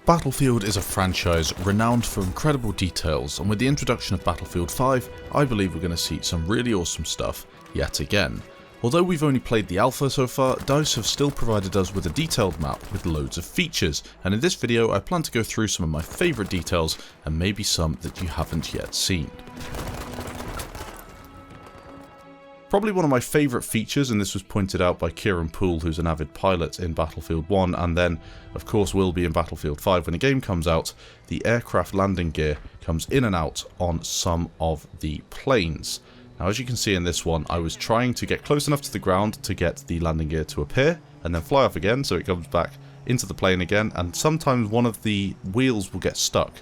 Battlefield is a franchise renowned for incredible details, and with the introduction of Battlefield 5, I believe we're going to see some really awesome stuff yet again. Although we've only played the alpha so far, DICE have still provided us with a detailed map with loads of features, and in this video I plan to go through some of my favourite details and maybe some that you haven't yet seen. Probably one of my favourite features, and this was pointed out by Kieran Poole, who's an avid pilot in Battlefield 1 and then of course will be in Battlefield 5 when the game comes out, the aircraft landing gear comes in and out on some of the planes. Now as you can see in this one, I was trying to get close enough to the ground to get the landing gear to appear and then fly off again so it comes back into the plane again, and sometimes one of the wheels will get stuck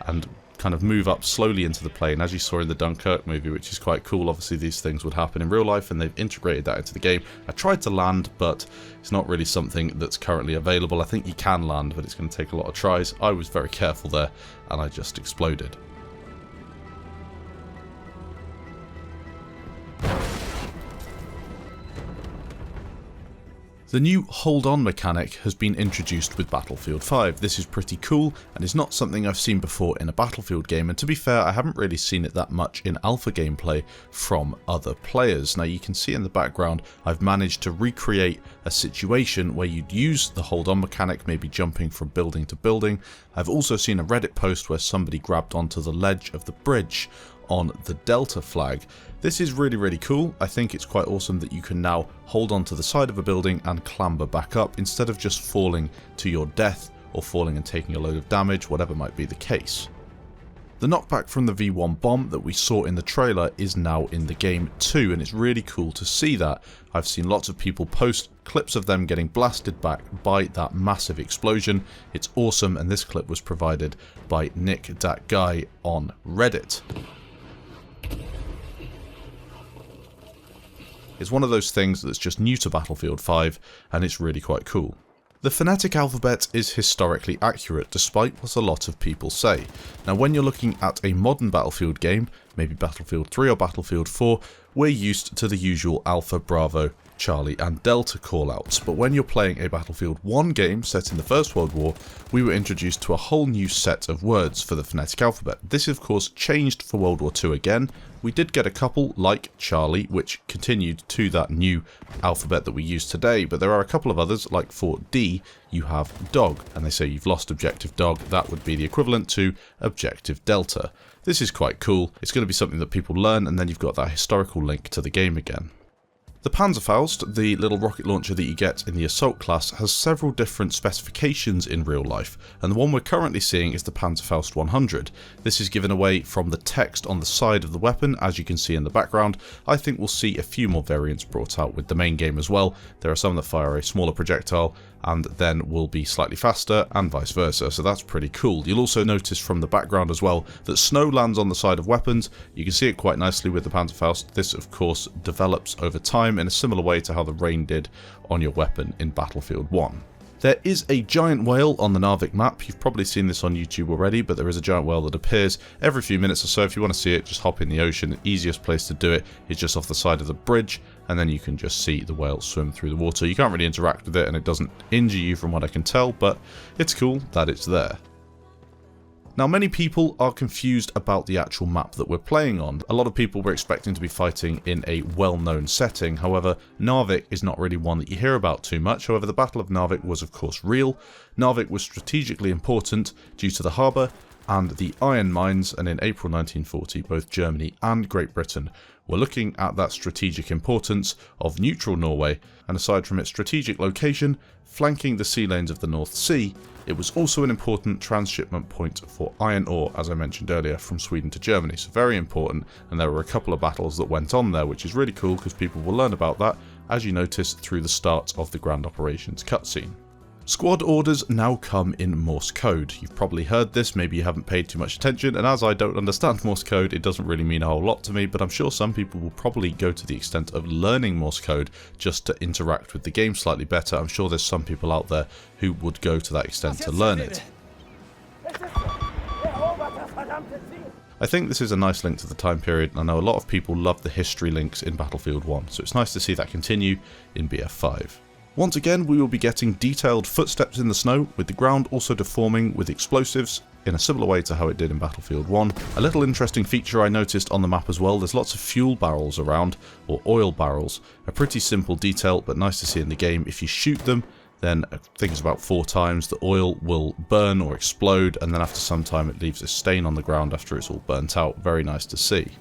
and kind of move up slowly into the plane, as you saw in the Dunkirk movie, which is quite cool. Obviously these things would happen in real life and they've integrated that into the game. I tried to land, but it's not really something that's currently available. I think you can land, but it's going to take a lot of tries. I was very careful there and I just exploded. The new hold on mechanic has been introduced with Battlefield 5. This is pretty cool and is not something I've seen before in a Battlefield game, and to be fair I haven't really seen it that much in alpha gameplay from other players. Now you can see in the background I've managed to recreate a situation where you'd use the hold on mechanic, maybe jumping from building to building. I've also seen a Reddit post where somebody grabbed onto the ledge of the bridge on the Delta flag. This is really cool. I think it's quite awesome that you can now hold on to the side of a building and clamber back up instead of just falling to your death or falling and taking a load of damage, whatever might be the case. The knockback from the V1 bomb that we saw in the trailer is now in the game too, and it's really cool to see that. I've seen lots of people post clips of them getting blasted back by that massive explosion. It's awesome, and this clip was provided by Nick Dat Guy on Reddit. It's one of those things that's just new to Battlefield 5 and it's really quite cool. The phonetic alphabet is historically accurate despite what a lot of people say. Now when you're looking at a modern Battlefield game, maybe Battlefield 3 or Battlefield 4, we're used to the usual Alpha, Bravo, Charlie and Delta callouts, but when you're playing a Battlefield 1 game set in the First World War, we were introduced to a whole new set of words for the phonetic alphabet. This of course changed for World War II again. We did get a couple like Charlie, which continued to that new alphabet that we use today, but there are a couple of others, like for D you have dog, and they say you've lost objective dog. That would be the equivalent to objective Delta. This is quite cool. It's going to be something that people learn, and then you've got that historical link to the game again. The Panzerfaust, the little rocket launcher that you get in the assault class, has several different specifications in real life, and the one we're currently seeing is the Panzerfaust 100. This is given away from the text on the side of the weapon, as you can see in the background. I think we'll see a few more variants brought out with the main game as well. There are some that fire a smaller projectile and then will be slightly faster and vice versa, so that's pretty cool. You'll also notice from the background as well that snow lands on the side of weapons. You can see it quite nicely with the Panzerfaust. This of course develops over time in a similar way to how the rain did on your weapon in Battlefield 1. There is a giant whale on the Narvik map. You've probably seen this on YouTube already, but there is a giant whale that appears every few minutes or so. If you want to see it, just hop in the ocean. The easiest place to do it is just off the side of the bridge, and then you can just see the whale swim through the water. You can't really interact with it and it doesn't injure you from what I can tell, but it's cool that it's there. Now many people are confused about the actual map that we're playing on. A lot of people were expecting to be fighting in a well-known setting, however Narvik is not really one that you hear about too much. However, the Battle of Narvik was of course real. Narvik was strategically important due to the harbour and the iron mines, and in April 1940 both Germany and Great Britain were looking at that strategic importance of neutral Norway, and aside from its strategic location flanking the sea lanes of the North Sea, it was also an important transshipment point for iron ore, as I mentioned earlier, from Sweden to Germany. So very important, and there were a couple of battles that went on there, which is really cool because people will learn about that, as you notice, through the start of the Grand Operations cutscene. Squad orders now come in Morse Code. You've probably heard this, maybe you haven't paid too much attention, and as I don't understand Morse Code, it doesn't really mean a whole lot to me, but I'm sure some people will probably go to the extent of learning Morse Code just to interact with the game slightly better. I'm sure there's some people out there who would go to that extent to learn it. I think this is a nice link to the time period, and I know a lot of people love the history links in Battlefield 1, so it's nice to see that continue in BF5. Once again, we will be getting detailed footsteps in the snow, with the ground also deforming with explosives, in a similar way to how it did in Battlefield 1. A little interesting feature I noticed on the map as well, there's lots of fuel barrels around, or oil barrels. A pretty simple detail, but nice to see in the game. If you shoot them, then I think it's about 4 times, the oil will burn or explode, and then after some time it leaves a stain on the ground after it's all burnt out. Very nice to see.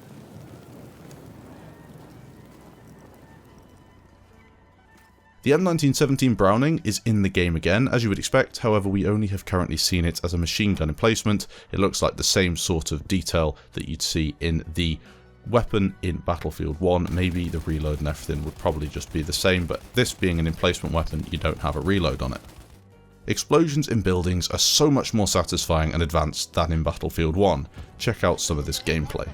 The M1917 Browning is in the game again, as you would expect, however we only have currently seen it as a machine gun emplacement. It looks like the same sort of detail that you'd see in the weapon in Battlefield 1. Maybe the reload and everything would probably just be the same, but this being an emplacement weapon, you don't have a reload on it. Explosions in buildings are so much more satisfying and advanced than in Battlefield 1. Check out some of this gameplay.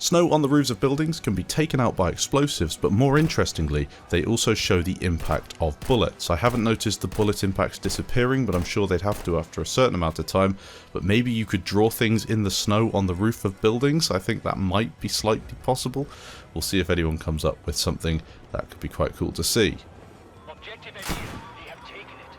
Snow on the roofs of buildings can be taken out by explosives, but more interestingly, they also show the impact of bullets. I haven't noticed the bullet impacts disappearing, but I'm sure they'd have to after a certain amount of time. But maybe you could draw things in the snow on the roof of buildings. I think that might be slightly possible. We'll see if anyone comes up with something that could be quite cool to see. Objective is here. They have taken it.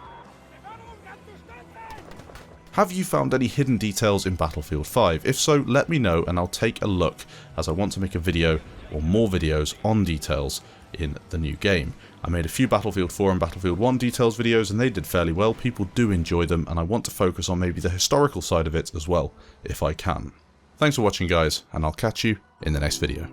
Have you found any hidden details in Battlefield 5? If so, let me know and I'll take a look, as I want to make a video or more videos on details in the new game. I made a few Battlefield 4 and Battlefield 1 details videos and they did fairly well. People do enjoy them and I want to focus on maybe the historical side of it as well, if I can. Thanks for watching guys, and I'll catch you in the next video.